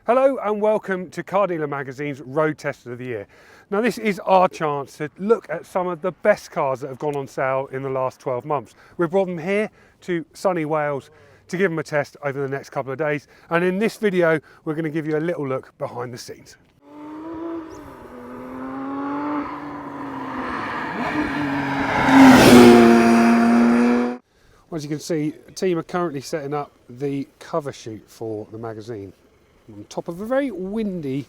Hello and welcome to Car Dealer Magazine's Road Tester of the Year. Now this is our chance to look at some of the best cars that have gone on sale in the last 12 months. We've brought them here to sunny Wales to give them a test over the next couple of days, and in this video we're going to give you a little look behind the scenes. As you can see, the team are currently setting up the cover shoot for the magazine on top of a very windy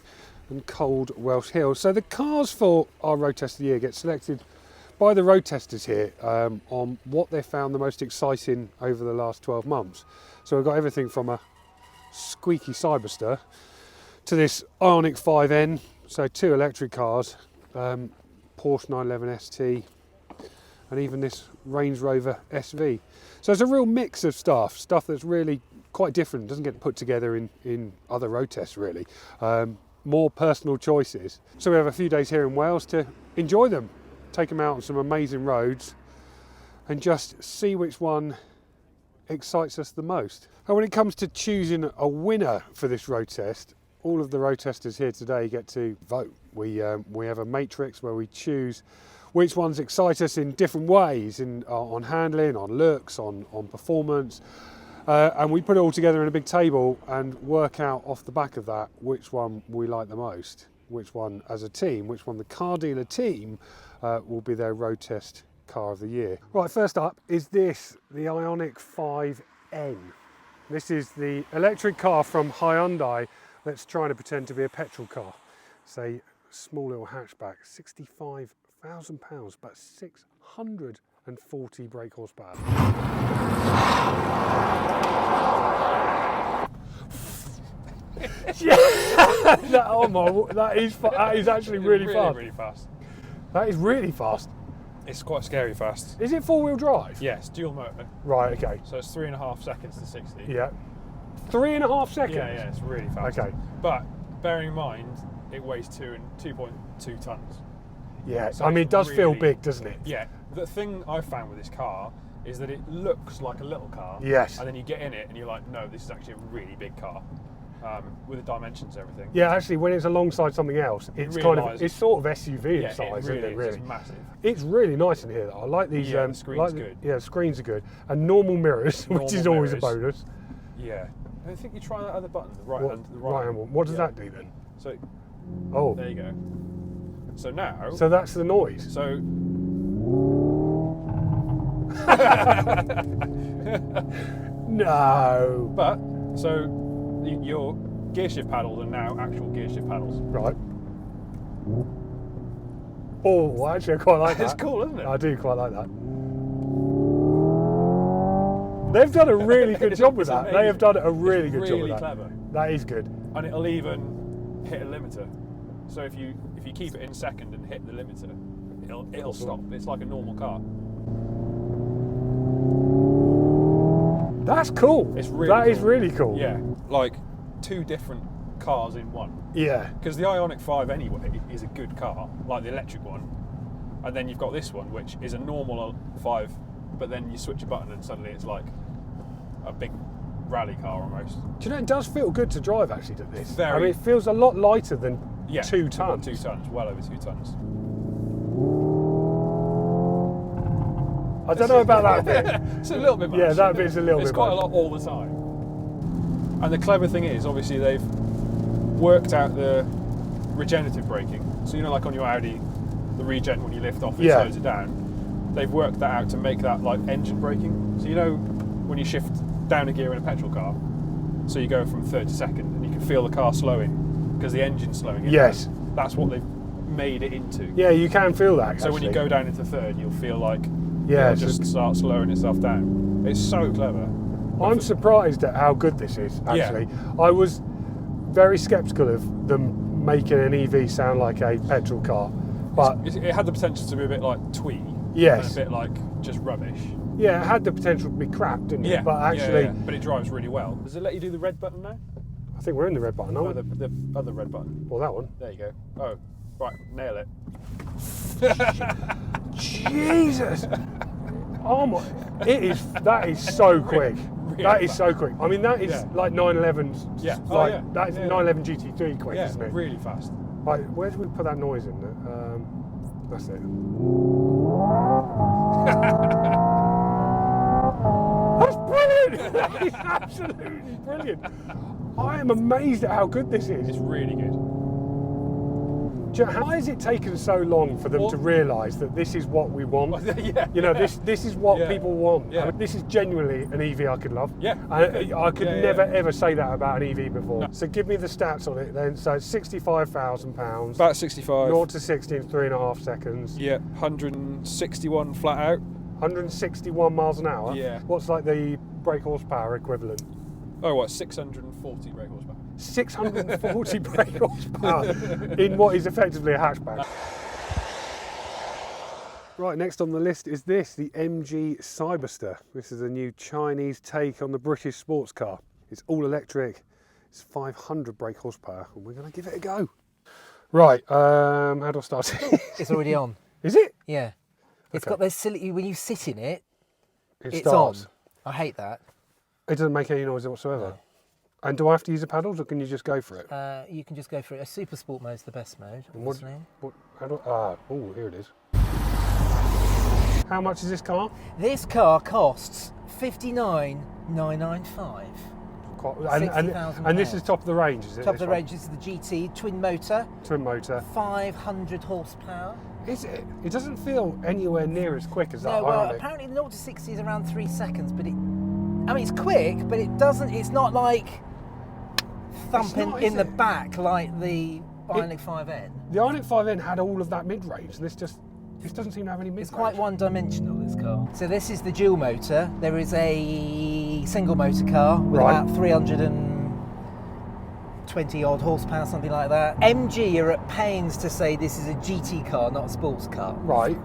and cold Welsh hill. So the cars for our Road Test of the Year get selected by the road testers here on what they found the most exciting over the last 12 months. So we've got everything from a squeaky Cyberster to this Ioniq 5N, so two electric cars, Porsche 911 ST, and even this Range Rover SV. So it's a real mix of stuff that's really quite different, doesn't get put together in other road tests really. More personal choices. So we have a few days here in Wales to enjoy them, take them out on some amazing roads and just see which one excites us the most. And when it comes to choosing a winner for this road test, all of the road testers here today get to vote. We have a matrix where we choose which ones excite us in different ways, on handling, on looks, on performance. And we put it all together in a big table and work out off the back of that which one we like the most, which one as a team, which one the car dealer team will be their road test car of the year. Right, first up is this, the Ioniq 5N. This is the electric car from Hyundai that's trying to pretend to be a petrol car. It's a small little hatchback, £65,000, but 640 brake horsepower. Yeah, that is actually really fast. Really fast. That is really fast. It's quite scary fast. Is it four-wheel drive? Yes, dual motor. Right, okay. So it's 3.5 seconds to 60. Yeah. 3.5 seconds? Yeah, it's really fast. Okay. But bearing in mind, it weighs 2.2 tons. Yeah, so I mean, it does feel really big, doesn't it? Yeah. The thing I found with this car is that it looks like a little car. Yes. And then you get in it and you're like, no, this is actually a really big car. With the dimensions and everything. Yeah, actually, when it's alongside something else, it's it's sort of SUV in size, isn't it? Really, it's massive. It's really nice in here, though. I like these. Yeah, the screen's good. Yeah, the screens are good, and normal mirrors, which is always a bonus. Yeah. I think you try that other button, the right hand. one. What does that do then? So, oh, there you go. So now. So that's the noise. So. No. But so your gear shift paddles are now actual gear shift paddles. Right. Oh, actually, I quite like that. It's cool, isn't it? I do quite like that. They've done a really good job with that. They have done a really good job with that. Clever. That is good. And it'll even hit a limiter. So if you keep it in second and hit the limiter, it'll stop. It's like a normal car. That's cool. It's really That cool. is really cool. Yeah, like two different cars in one. Yeah. Because the Ioniq 5 anyway is a good car, like the electric one, and then you've got this one which is a normal 5, but then you switch a button and suddenly it's like a big rally car almost. Do you know, it does feel good to drive actually to this. Very. I mean, it feels a lot lighter than 2 tons. 2 tons, well over 2 tons. I don't know about that bit. It's a little bit much. Yeah, that bit's a little bit It's quite much. a lot all the time. And the clever thing is, obviously, they've worked out the regenerative braking. So, you know, like on your Audi, the regen, when you lift off, it slows it down. They've worked that out to make that like engine braking. So, you know, when you shift down a gear in a petrol car, so you go from third to second, and you can feel the car slowing because the engine's slowing it Yes. down. That's what they've made it into. Yeah, you can feel that. So when you go down into third, you'll feel like yeah, it'll just start slowing itself down. It's so clever. I'm surprised at how good this is, actually. Yeah. I was very sceptical of them making an EV sound like a petrol car, but it had the potential to be a bit like twee. Yes. And a bit like just rubbish. Yeah, it had the potential to be crap, didn't it? Yeah. But actually, but it drives really well. Does it let you do the red button now? I think we're in the red button, aren't we? The other red button. Well, that one. There you go. Oh, right, nail it. Jesus! Oh my! That is so quick. That is fast. so quick. I mean, that is like 911's. Yeah. Like, that is 911 GT3 quick, Yeah, isn't it? really fast. Right, where do we put that noise in? That's it. That's brilliant! That is absolutely brilliant. I am amazed at how good this is. It's really good. How has it taken so long for them to realise that this is what we want? Yeah, you know, this is what people want. Yeah. I mean, this is genuinely an EV I could love. Yeah. I could never ever say that about an EV before. No. So give me the stats on it then. So it's £65,000. About 65. 0 to 60 in 3.5 seconds. Yeah, 161 flat out. 161 miles an hour. Yeah. What's like the brake horsepower equivalent? Oh, what? 640 brake horsepower. 640 brake horsepower in what is effectively a hatchback. Right, next on the list is this, the MG Cyberster. This is a new Chinese take on the British sports car. It's all electric, it's 500 brake horsepower, and we're going to give it a go. Right, how do I start it? It's already on. Is it? Yeah. It's Okay. got those silly, when you sit in it, It it's starts. on. I hate that. It doesn't make any noise whatsoever. No. And do I have to use the paddles, or can you just go for it? You can just go for it. A super sport mode is the best mode, And what- obviously. Oh, here it is. How much is this car? This car costs $59,995. And this is top of the range, is it? Top of this the one? range is the GT twin motor, Twin motor. 500 horsepower. Is it? It doesn't feel anywhere near as quick as that No, well, Ioniq. apparently the 0 to 60 is around 3 seconds, but I mean, it's quick, but it doesn't. It's not like thumping not, in is the it? back like the Ioniq 5N. The Ioniq 5N had all of that mid-range, and this doesn't seem to have any mid-range. It's quite one-dimensional, this car. So this is the dual motor. There is a single motor car with Right. about 320 odd horsepower, something like that. MG are at pains to say this is a GT car, not a sports car. Right.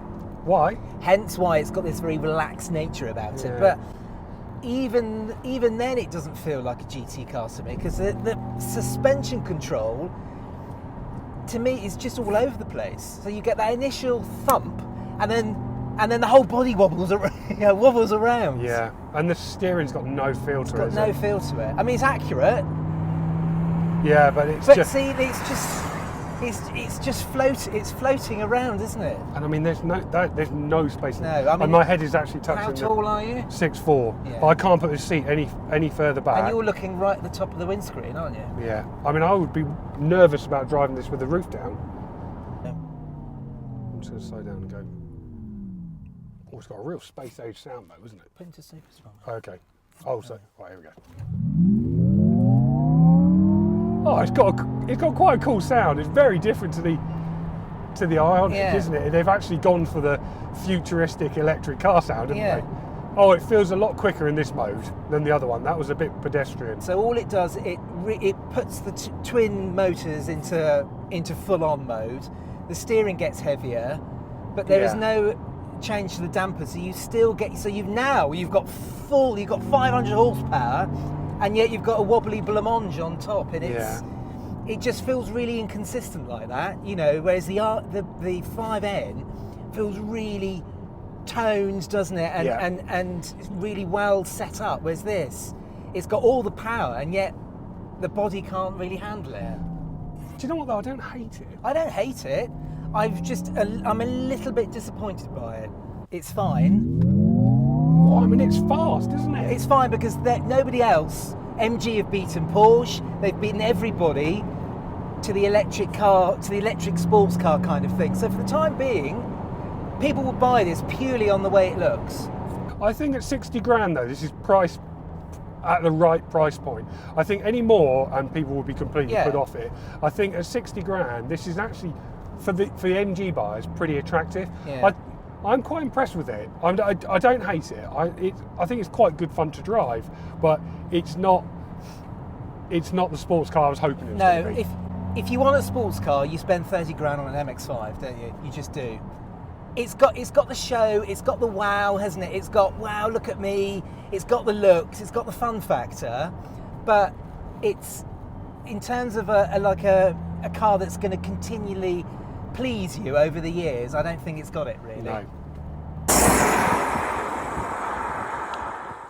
Why? Hence why it's got this very relaxed nature about Yeah. it. But even then, it doesn't feel like a GT car to me, because the suspension control, to me, is just all over the place. So you get that initial thump, and then the whole body wobbles around. Yeah. And the steering's got no feel to It's it. got is no it? feel to it. I mean, it's accurate, Yeah, but it's but just. see, it's just floating around, isn't it? And I mean, there's no space. No, I mean, and my head is actually touching How tall are you? 6'4". Yeah. But I can't put the seat any further back. And you're looking right at the top of the windscreen, aren't you? Yeah. I mean, I would be nervous about driving this with the roof down. Yeah. I'm just going to slow down and go. Oh, it's got a real space age sound though, isn't it? Put into super strong. Okay. Oh, so right, here we go. Oh, it's got quite a cool sound. It's very different to the Ioniq, Yeah. isn't it? They've actually gone for the futuristic electric car sound, haven't Yeah. they? Oh, it feels a lot quicker in this mode than the other one. That was a bit pedestrian. So all it does, it puts the twin motors into full-on mode. The steering gets heavier, but there is Yeah. no change to the damper. So you still get. So you've got 500 horsepower, and yet you've got a wobbly blancmange on top, and it just feels really inconsistent like that, you know. Whereas the 5N feels really toned, doesn't it? And really well set up. Whereas this, it's got all the power, and yet the body can't really handle it. Do you know what though? I don't hate it. I don't hate it. I'm a little bit disappointed by it. It's fine. Well, I mean, it's fast, isn't it? It's fine because nobody else. MG have beaten Porsche. They've beaten everybody to the electric car, to the electric sports car kind of thing. So for the time being, people will buy this purely on the way it looks. I think at 60 grand though, this is priced at the right price point. I think any more and people will be completely put off it. I think at 60 grand, this is actually for the MG buyers pretty attractive. Yeah. I'm quite impressed with it. I don't hate it. I think it's quite good fun to drive, but it's not the sports car I was hoping it was going to be. No, if you want a sports car, you spend 30 grand on an MX-5, don't you? You just do. It's got the show, it's got the wow, hasn't it? It's got wow, look at me. It's got the looks, it's got the fun factor, but it's in terms of a car that's going to continually please you over the years. I don't think it's got it really. No.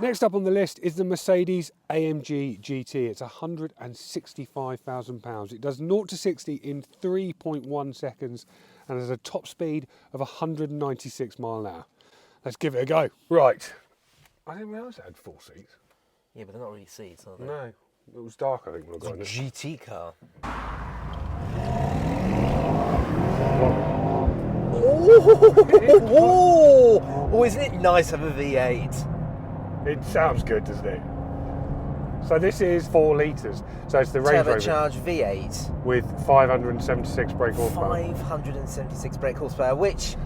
Next up on the list is the Mercedes-AMG GT. It's £165,000. It does 0 to 60 in 3.1 seconds and has a top speed of 196 miles an hour. Let's give it a go. Right. I didn't realise it had 4 seats. Yeah, but they're not really seats, are they? No. It was dark, I think, when I got in it. It's a GT car. Oh, isn't it nice to have a V8? It sounds good, doesn't it? So this is 4 litres. So it's the Range Rover Turbocharged V8 with 576 brake horsepower. 576 brake horsepower, which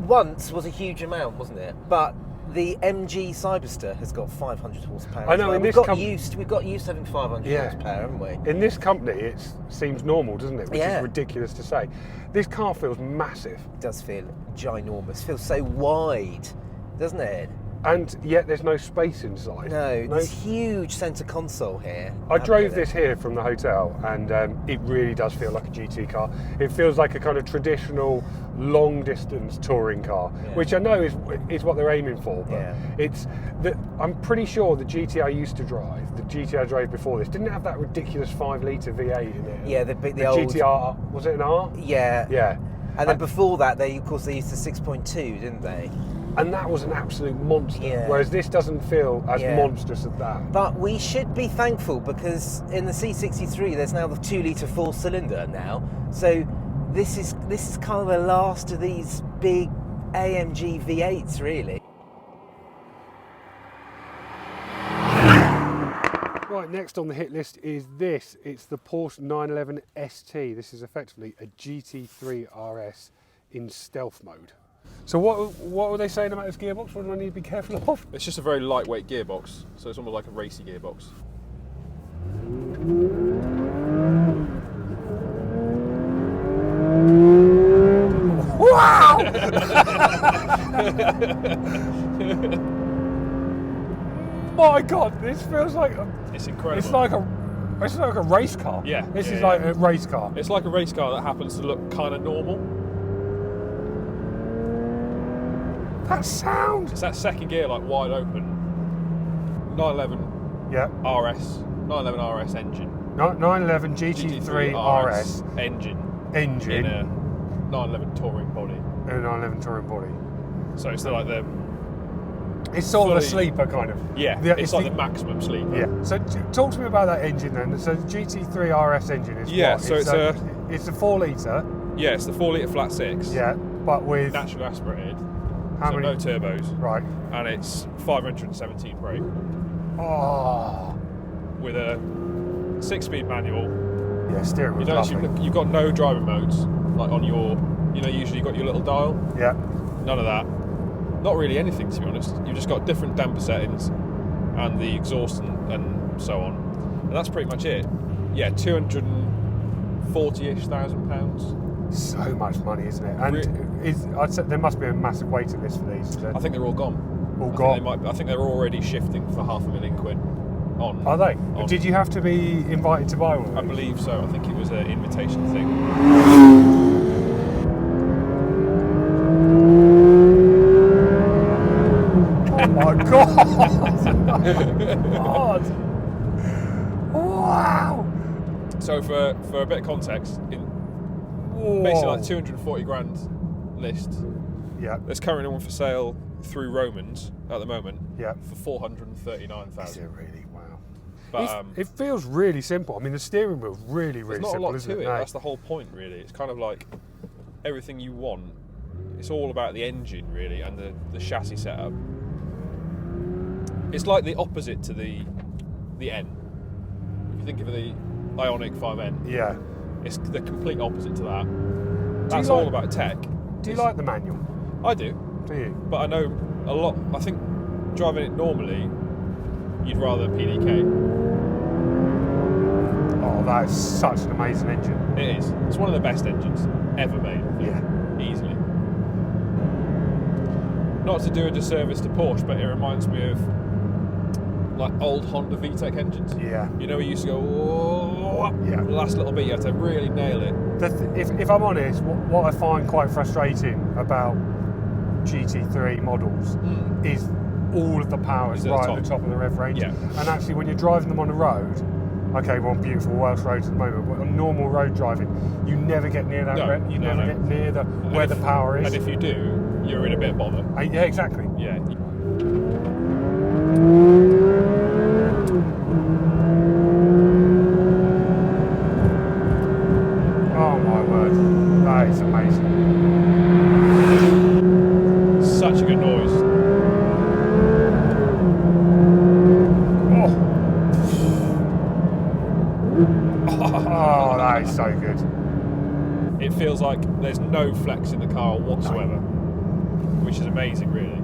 once was a huge amount, wasn't it? But the MG Cyberster has got 500 horsepower. I know. Well. In We've this got used to having 500 horsepower, haven't we? In this company, it seems normal, doesn't it? Which Yeah. is ridiculous to say. This car feels massive, It does feel ginormous. Feels so wide, doesn't it? and yet there's no space inside. No, this huge centre console here. I drove this here from the hotel, and it really does feel like a GT car. It feels like a kind of traditional long-distance touring car, which I know is what they're aiming for. But I'm pretty sure the GT I used to drive, the GT I drove before this, didn't have that ridiculous 5-litre V8 in it. Yeah, the old GTR. Was it an R? Yeah. Yeah. And then before that, they used the 6.2, didn't they? And that was an absolute monster. Yeah. Whereas this doesn't feel as monstrous as that. But we should be thankful because in the C63, there's now the 2-litre 4-cylinder now. So this is kind of the last of these big AMG V8s, really. Right, next on the hit list is this. It's the Porsche 911 ST. This is effectively a GT3 RS in stealth mode. So what were they saying about this gearbox? What do I need to be careful of? It's just a very lightweight gearbox, so it's almost like a racy gearbox. Wow! My God, this feels like it's incredible. It's like a race car. Yeah. This is like a race car. It's like a race car that happens to look kind of normal. That sound. It's that second gear, like wide open. 911 RS, 911 RS engine. 911 GT3 RS engine in a 911 touring body. In a 911 touring body. So it's like the. It's sort of a sleeper, kind of. Yeah, it's like the maximum sleeper. Yeah. So talk to me about that engine then. So the GT3 RS engine is what? So it's a 4-litre. Yeah, it's the 4-litre flat 6. Yeah, but with naturally aspirated. How many? No turbos. Right. And it's 517 brake. Oh. With a 6-speed manual. Yeah, steering wheel. You've got no driving modes, like on your, usually you've got your little dial. Yeah. None of that. Not really anything, to be honest. You've just got different damper settings and the exhaust and so on. And that's pretty much it. Yeah, 240-ish thousand pounds. So much money, isn't it? And I'd say there must be a massive waiting list for these. I think they're all gone. I think they're already shifting for £500,000 on. Are they? On. Did you have to be invited to buy one? I believe so. I think it was an invitation thing. Oh my God! Oh my God! Wow! So for a bit of context, basically like 240 grand list. Yeah. There's currently one for sale through Romans at the moment. Yeah. For 439,000. Is it really? Wow. But it feels really simple. I mean, the steering wheel's really there's not simple, a lot isn't to it. No. That's the whole point, really. It's kind of like everything you want. It's all about the engine, really, and the chassis setup. It's like the opposite to the N. If you think of the Ioniq 5N, Yeah. it's the complete opposite to that. That's all about tech. Do you like the manual? I do. Do you? But I know a lot. I think driving it normally, you'd rather PDK. Oh, that is such an amazing engine. It is. It's one of the best engines ever made. Yeah. Easily. Not to do a disservice to Porsche, but it reminds me of like old Honda VTEC engines. Yeah. You know, we used to go, whoa, Yeah. the last little bit you have to really nail it. If I'm honest, what I find quite frustrating about GT3 models is all of the power is right at the top of the rev range. Yeah. And actually, when you're driving them on the road, okay, we're on beautiful Welsh roads at the moment, but on normal road driving, you never get near that. You never get near where the power is. And if you do, you're in a bit of bother. Yeah, exactly. Yeah. Oh my word, that is amazing. Such a good noise. Oh, that is so good. It feels like there's no flex in the car whatsoever, which is amazing, really.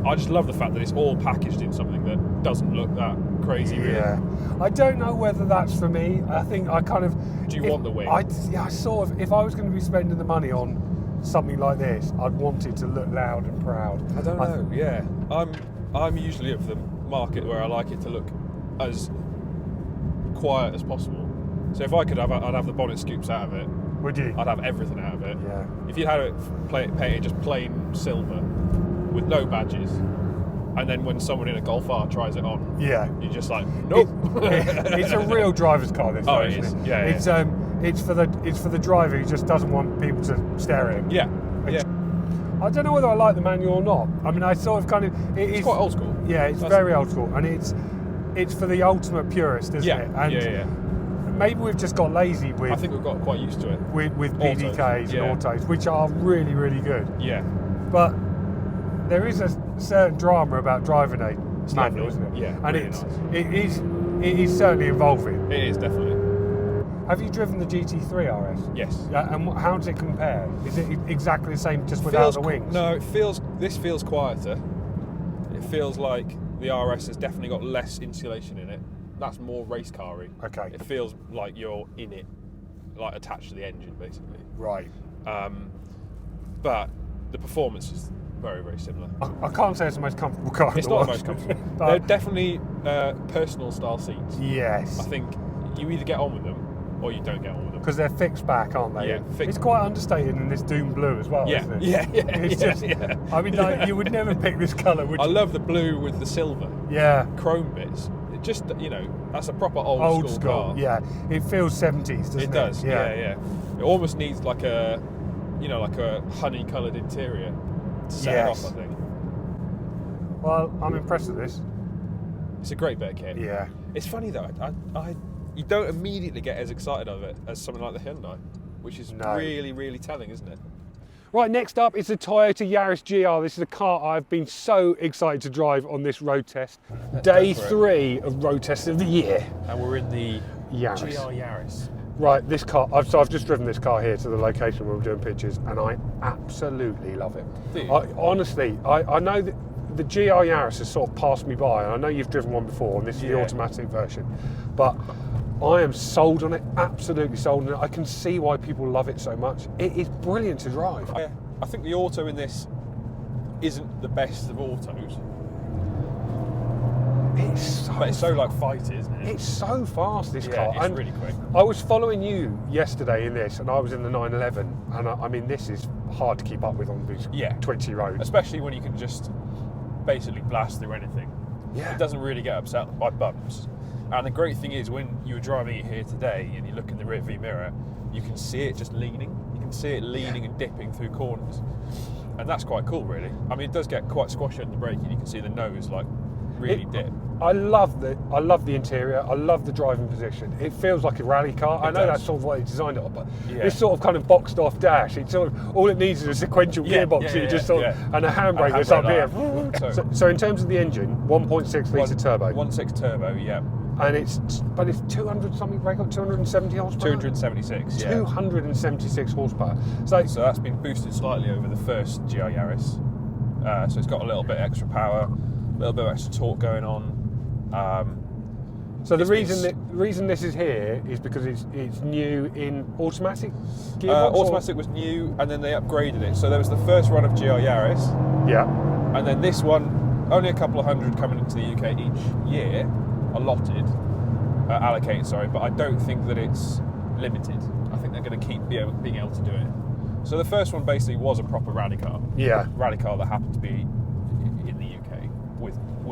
I just love the fact that it's all packaged in something that doesn't look that crazy, really. Yeah. I don't know whether that's for me. I think I kind of... Do you want the wing? I sort of... If I was going to be spending the money on something like this, I'd want it to look loud and proud. I don't know, yeah. I'm usually of the market where I like it to look as quiet as possible. So if I could have, I'd have the bonnet scoops out of it. Would you? I'd have everything out of it. Yeah. If you had it painted just plain silver with no badges, and then when someone in a Golf R tries it on, yeah, you're just like, nope. It's a real driver's car, this. Oh, though, it is. isn't it? Yeah. It's for the driver who just doesn't want people to stare at him. Yeah. Yeah. I don't know whether I like the manual or not. I mean, I sort of kind of... It's quite old school. Yeah, it's very old school, and it's for the ultimate purist, isn't it? And yeah. maybe we've just got lazy with... I think we've got quite used to it. With PDKs and autos, which are really, really good. Yeah. But there is a certain drama about driving a manual, isn't it? Yeah, and really it is certainly involving. It is, definitely. Have you driven the GT3 RS? Yes. And how does it compare? Is it exactly the same, just without the wings? No, this feels quieter. It feels like the RS has definitely got less insulation in it. That's more race car-y. Okay. It feels like you're in it, like attached to the engine, basically. Right. But the performance is very, very similar. I can't say it's the most comfortable car. It's not the most comfortable. They're definitely personal style seats. Yes. I think you either get on with them or you don't get on with them. Because they're fixed back, aren't they? Yeah, it's quite understated in this Doom Blue as well, isn't it? Yeah. It's just, I mean, like, you would never pick this colour, would you? I love the blue with the silver. Yeah. Chrome bits. It just, that's a proper old school car. Yeah. It feels 70s, doesn't it? It does, yeah. It almost needs like a honey-coloured interior to set it off, I think. Well, I'm impressed with this. It's a great bit of kit. Yeah. It's funny though, you don't immediately get as excited of it as something like the Hyundai, which is really, really telling, isn't it? Right, next up is the Toyota Yaris GR. This is a car I've been so excited to drive on this road test. Day 3 of road test of the year. And we're in the Yaris. GR Yaris. Right, this car, I've just driven this car here to the location where we're doing pictures, and I absolutely love it. Do you? Honestly, I know that the GR Yaris has sort of passed me by, and I know you've driven one before, and this is the automatic version, but I am sold on it, absolutely sold on it. I can see why people love it so much. It is brilliant to drive. Yeah, I think the auto in this isn't the best of autos. It's so like fighty, isn't it? It's so fast, this car. It's really quick. I was following you yesterday in this, and I was in the 911, and I mean, this is hard to keep up with on these 20 roads. Especially when you can just basically blast through anything. Yeah. It doesn't really get upset by bumps. And the great thing is, when you were driving it here today and you look in the rearview mirror, you can see it just leaning. You can see it leaning and dipping through corners. And that's quite cool, really. I mean, it does get quite squashy under braking. You can see the nose like really dip. I love the interior. I love the driving position. It feels like a rally car. I know that's sort of what they designed it on, but this sort of kind of boxed off dash. It's sort of all it needs is a sequential gearbox that you just sort of, and a handbrake that's up here. So in terms of the engine, 1.6 litre turbo. 1.6 turbo, yeah. And it's 200 something brake up, 270 horsepower. 276, yeah. 276 horsepower. So that's been boosted slightly over the first GR Yaris. So it's got a little bit extra power, a little bit of extra torque going on. So the reason this is here is because it's new in automatic gearbox? Automatic was new, and then they upgraded it. So there was the first run of GR Yaris. Yeah. And then this one, only a couple of hundred coming into the UK each year, allocated, sorry, but I don't think that it's limited. I think they're going to keep being able to do it. So the first one basically was a proper rally car. Yeah. Rally car that happened to be in the UK.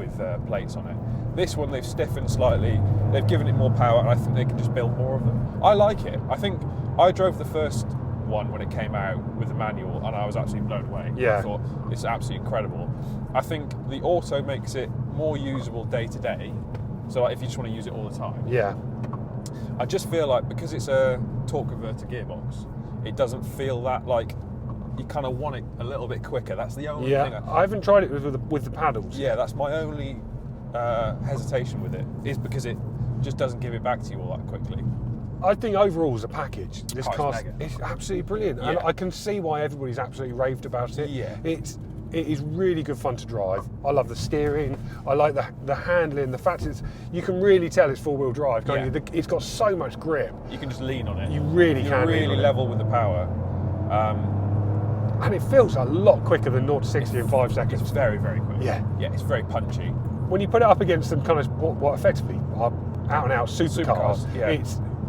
with plates on it. This one they've stiffened slightly, they've given it more power, and I think they can just build more of them. I like it. I think I drove the first one when it came out with the manual, and I was absolutely blown away. Yeah. I thought it's absolutely incredible. I think the auto makes it more usable day to day, so like if you just want to use it all the time. Yeah. I just feel like because it's a torque converter gearbox, it doesn't feel that like you kind of want it a little bit quicker. That's the only thing. I haven't tried it with the paddles. Yeah, that's my only hesitation with it, is because it just doesn't give it back to you all that quickly. I think overall as a package, this car mega. is absolutely brilliant, and I can see why everybody's absolutely raved about it. Yeah. It is really good fun to drive. I love the steering. I like the handling. The fact you can really tell it's four-wheel drive, can't you? It's got so much grip. You can just lean on it. You really You're can. really level with the power. And it feels a lot quicker than 0 to 60 in 5 seconds. It's very, very quick. Yeah. Yeah, it's very punchy. When you put it up against some kind of what effectively are out-and-out supercars, yeah.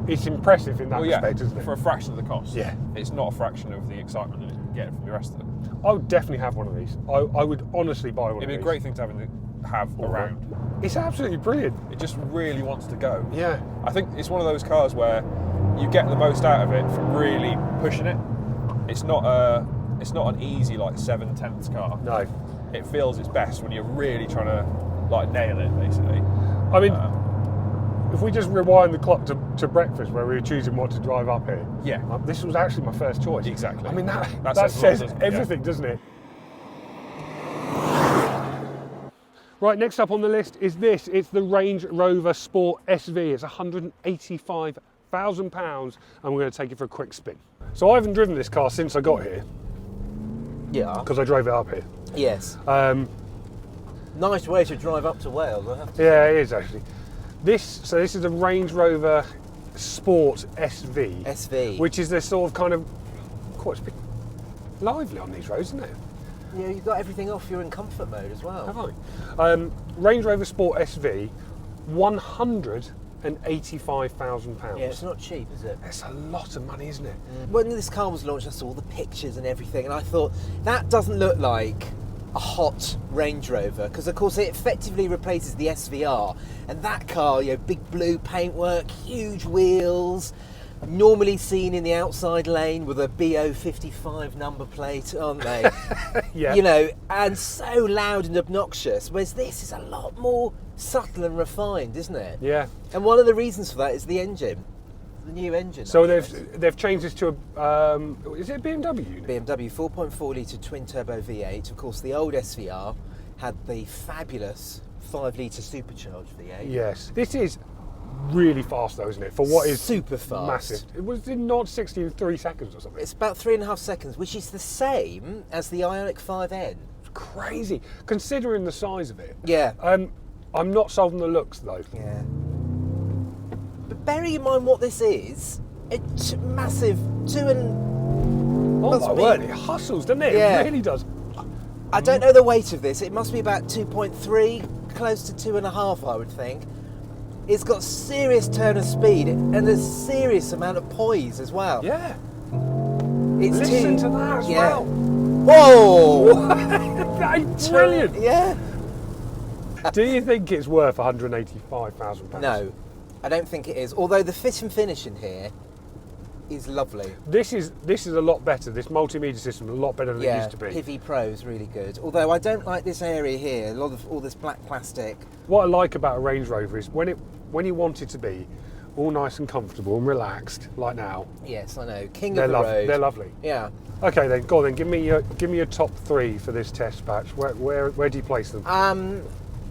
it's impressive in that Well, yeah, respect, isn't it? for a fraction of the cost. Yeah. It's not a fraction of the excitement that you can get from the rest of them. I would definitely have one of these. I would honestly buy one of It'd these. be a great thing to have around. It's absolutely brilliant. It just really wants to go. Yeah. I think it's one of those cars where you get the most out of it from really pushing it. It's not an easy like 7/10 car. No. It feels its best when you're really trying to like nail it, basically. I mean, if we just rewind the clock to breakfast where we were choosing what to drive up here. Yeah. This was actually my first choice. Exactly. I mean, that says says a lot, doesn't it? everything, doesn't it? Right, next up on the list is this. It's the Range Rover Sport SV. It's £185,000, and we're going to take it for a quick spin. So I haven't driven this car since I got here, Yeah. because I drove it up here. Yes. Nice way to drive up to Wales, I have to Yeah, it is actually. This is a Range Rover Sport SV. SV. Which is this sort of kind of, quite a bit lively on these roads, isn't it? Yeah, you've got everything off, you're in comfort mode as well. Have I? Range Rover Sport SV, £185,000. Yeah, it's not cheap, is it? It's a lot of money, isn't it? When this car was launched, I saw all the pictures and everything, and I thought, that doesn't look like a hot Range Rover, because of course it effectively replaces the SVR, and that car, big blue paintwork, huge wheels, normally seen in the outside lane with a BO55 number plate, aren't they? Yeah. And so loud and obnoxious, whereas this is a lot more subtle and refined, isn't it? Yeah. And one of the reasons for that is the engine. The new engine. So they've changed this to a, is it a BMW unit? BMW 4.4 litre twin turbo V8. Of course, the old SVR had the fabulous 5 litre supercharged V8. Yes. This is really fast though, isn't it? For what is super fast. massive. It was in 0 to 60 in 3 seconds or something. It's about 3.5 seconds, which is the same as the Ioniq 5N. It's crazy, considering the size of it. Yeah. I'm not sold on the looks though. Yeah. But bearing in mind what this is, a massive Oh must my be- word, it hustles, doesn't it? Yeah. It really does. I don't know the weight of this. It must be about 2.3, close to 2.5, I would think. It's got serious turn of speed and a serious amount of poise as well. Yeah. It's Listen to that as well. Whoa! That is brilliant. Yeah. Do you think it's worth £185,000? No, I don't think it is. Although the fit and finish in here is lovely. This is a lot better. This multimedia system is a lot better than it used to be. Pivi Pro is really good. Although I don't like this area here. A lot of all this black plastic. What I like about a Range Rover is when you want it to be all nice and comfortable and relaxed, like now. Yes, I know. King of the road. They're lovely. Yeah. Okay, then go on. Then give me your top 3 for this test batch. Where do you place them? Ioniq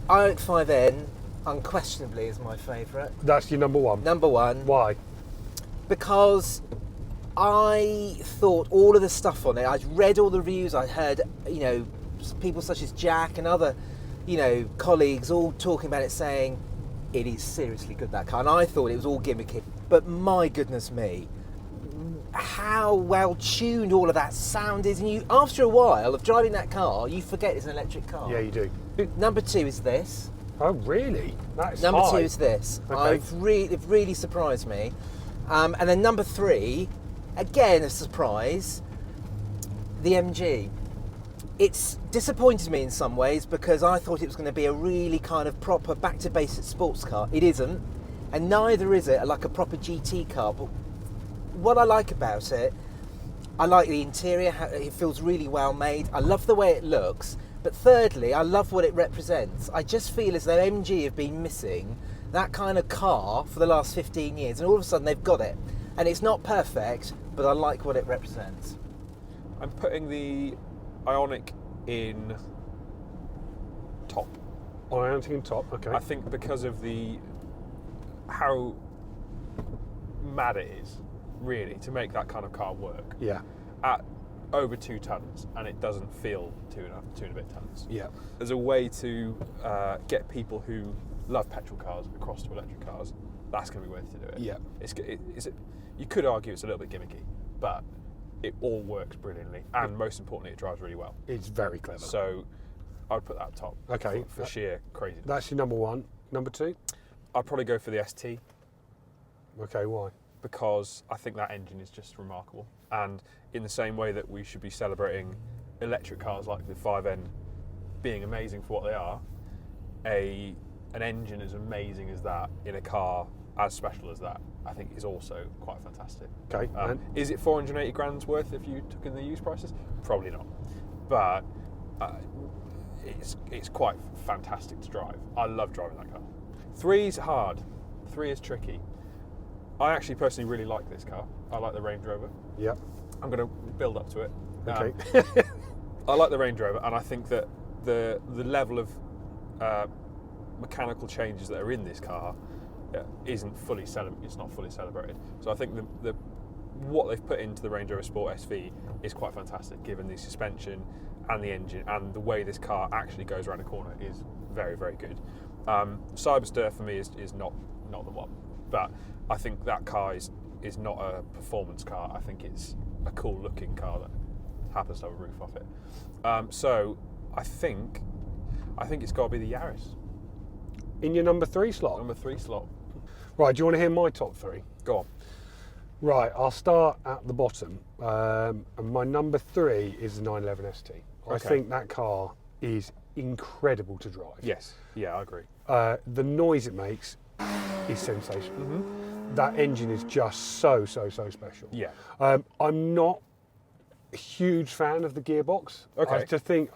5N unquestionably is my favourite. That's your number 1. Number 1. Why? Because I thought all of the stuff on it, I'd read all the reviews, I heard, people such as Jack and other, colleagues all talking about it saying, it is seriously good, that car. And I thought it was all gimmicky. But my goodness me, how well tuned all of that sound is. And after a while of driving that car, you forget it's an electric car. Yeah, you do. Number 2 is this. Oh, really? That's Number high. 2 is this. Okay. It really surprised me. And then number 3, again a surprise, the MG. It's disappointed me in some ways because I thought it was going to be a really kind of proper back to basics sports car. It isn't, and neither is it like a proper GT car. But what I like about it, I like the interior, it feels really well made. I love the way it looks. But thirdly, I love what it represents. I just feel as though MG have been missing that kind of car for the last 15 years, and all of a sudden they've got it. And it's not perfect, but I like what it represents. I'm putting the Ioniq in top. Ioniq in top, okay. I think because of how mad it is, really, to make that kind of car work. Yeah. At over 2 tons, and it doesn't feel two and a bit tons. Yeah. There's a way to get people who love petrol cars across to electric cars. That's going to be the way to do it. Yeah. You could argue it's a little bit gimmicky, but it all works brilliantly, and most importantly, it drives really well. It's very clever. So I'd put that up top. Okay. For sheer craziness. That's your number one. Number two? I'd probably go for the ST. Okay, why? Because I think that engine is just remarkable. And in the same way that we should be celebrating electric cars like the 5N being amazing for what they are, an engine as amazing as that in a car as special as that, I think is also quite fantastic. Okay. Is it 480 grand's worth if you took in the used prices? Probably not. But it's quite fantastic to drive. I love driving that car. 3's hard. 3 is tricky. I actually personally really like this car. I like the Range Rover. Yep. I'm going to build up to it. Okay. I like the Range Rover, and I think that the level of mechanical changes that are in this car isn't fully it's not fully celebrated. So I think what they've put into the Range Rover Sport SV is quite fantastic, given the suspension and the engine, and the way this car actually goes around a corner is very, very good. Cyberster for me is not the one, but I think that car is not a performance car. I think it's a cool looking car that happens to have a roof off it. So I think it's got to be the Yaris. In your number 3 slot? Number 3 slot. Right, do you want to hear my top 3? Go on. Right, I'll start at the bottom. And my number 3 is the 911 ST. I think that car is incredible to drive. Yes. Yeah, I agree. The noise it makes is sensational. Mm-hmm. That engine is just so special. Yeah. I'm not a huge fan of the gearbox. Okay. I just think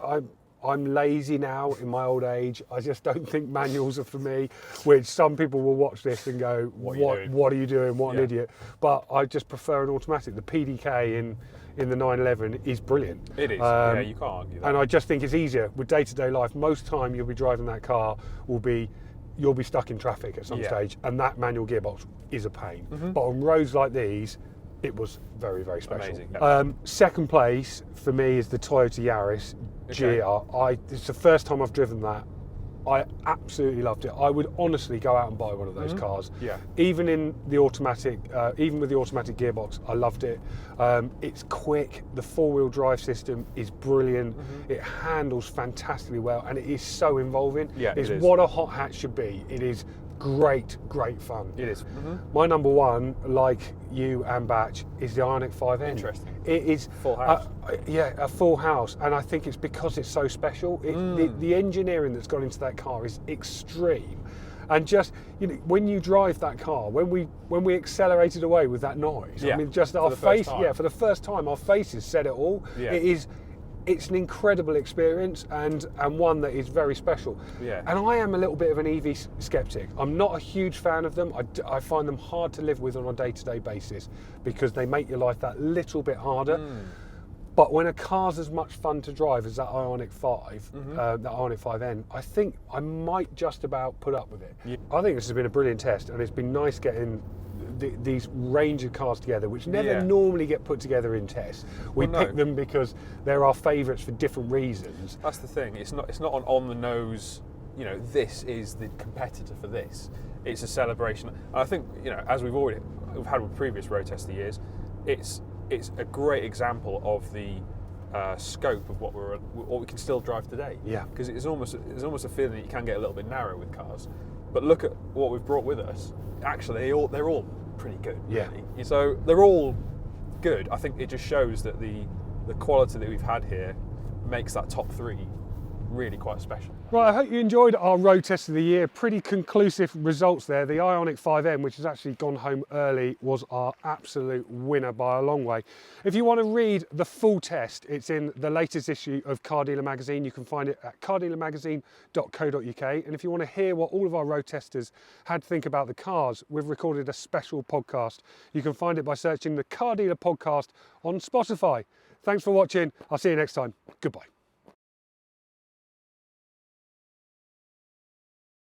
I'm lazy now in my old age. I just don't think manuals are for me, which some people will watch this and go, what are you doing? What an idiot. But I just prefer an automatic. The PDK in the 911 is brilliant. It is, yeah, you can't argue that. And I just think it's easier with day-to-day life. Most time you'll be driving that car you'll be stuck in traffic at some stage, and that manual gearbox is a pain. Mm-hmm. But on roads like these, it was very, very special. Amazing. Yeah. Second place for me is the Toyota Yaris GR. It's the first time I've driven that. I absolutely loved it. I would honestly go out and buy one of those cars. Yeah. Even in the automatic, even with the automatic gearbox, I loved it. It's quick. The 4-wheel drive system is brilliant. Mm-hmm. It handles fantastically well, and it is so involving. Yeah, it's what a hot hatch should be. It is great fun. It is. Mm-hmm. My number 1, like you and Batch, is the Ioniq 5N. Interesting. It is full house. A full house, and I think it's because it's so special. The engineering that's gone into that car is extreme, and just when you drive that car, when we accelerated away with that noise, I mean, just our face, for the first time, our faces said it all. Yeah. It's an incredible experience, and one that is very special. Yeah. And I am a little bit of an EV skeptic. I'm not a huge fan of them. I find them hard to live with on a day-to-day basis because they make your life that little bit harder. But when a car's as much fun to drive as that Ioniq 5, that Ioniq 5N, I think I might just about put up with it. Yeah. I think this has been a brilliant test, and it's been nice getting these range of cars together, which never normally get put together in tests. We pick them because they're our favourites for different reasons. That's the thing. It's not on the nose. This is the competitor for this. It's a celebration. And I think as we've had with previous road tests of the years, it's a great example of the scope of what we can still drive today. Yeah. Because it's almost a feeling that you can get a little bit narrow with cars. But look at what we've brought with us. Actually, they're all pretty good. Yeah. Really. So they're all good. I think it just shows that the quality that we've had here makes that top 3 really quite special. Right, I hope you enjoyed our road test of the year. Pretty conclusive results there. The Ioniq 5M, which has actually gone home early, was our absolute winner by a long way. If you want to read the full test, it's in the latest issue of Car Dealer Magazine. You can find it at cardealermagazine.co.uk. And if you want to hear what all of our road testers had to think about the cars, we've recorded a special podcast. You can find it by searching the Car Dealer Podcast on Spotify. Thanks for watching. I'll see you next time. Goodbye.